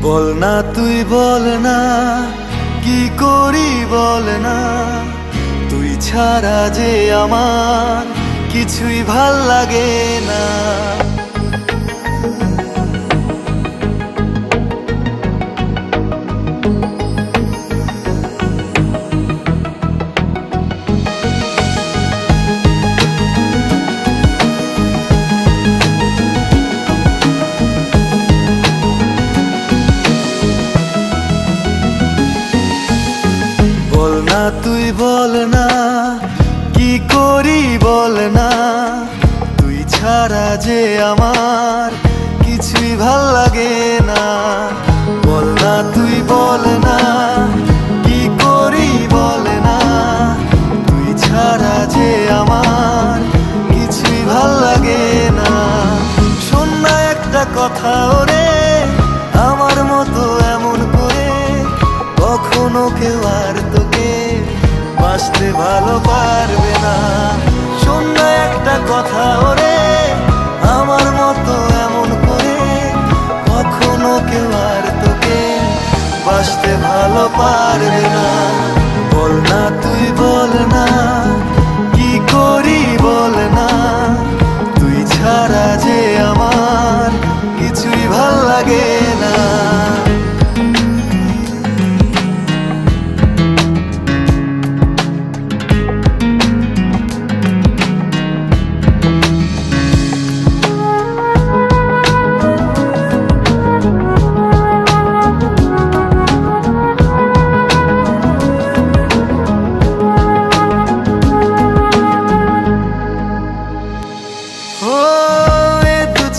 বল না তুই বল না কি করি বল না, তুই ছাড়া যে আমার কিছুই ভাল লাগে না। বল না তুই বল না কি করি বল না, তুই ছাড়া যে আমার কিছুই ভাল লাগে না। বল না তুই বল না কি করি বল না, তুই ছাড়া যে আমার কিছুই ভাল লাগে না। শোন না একটা কথা ওরে, আমার মতো এমন করে কখনো কেউ আর তোকে বাঁচতে ভালো পারবে না। শোন না একটা কথা ওরে, আমার মতো এমন করে কখনো কেউ আর তোকে বাঁচতে ভালো পারবে না। বল না তুই বল না কি করি বল না, তুই ছাড়া যে আমার কিছুই ভাল লাগে না।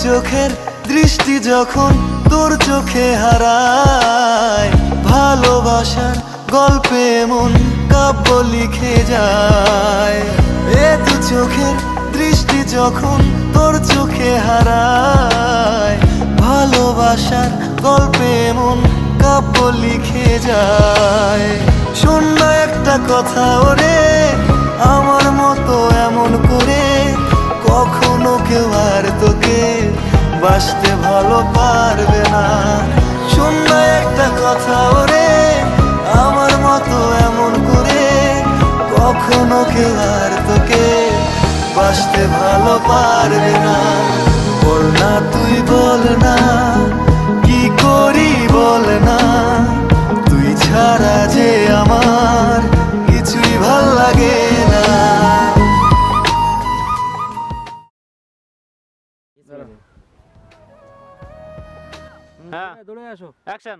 চোখের দৃষ্টি যখন তোর চোখে হারায়, ভালোবাসার গল্পে মন কাব্য লিখে যায়। এ দু চোখের দৃষ্টি যখন তোর চোখে হারায়, ভালোবাসার গল্পে মন কাব্য লিখে যায়। শোন না একটা কথা ওরে, আমার মতো এমন করে কখনো কেউ আর তোকে বাঁচতে ভালো পারবে না। শোন না একটা কথা ওরে, আমার মতো এমন করে কখনো কেউ আর তোকে বাঁচতে ভালো পারবে না। বল না তুই বল না কি করি বল না, তুই ছাড়া যে আমার কিছুই ভাল লাগে না। হ্যাঁ, দৌড়ে আসো, অ্যাকশন।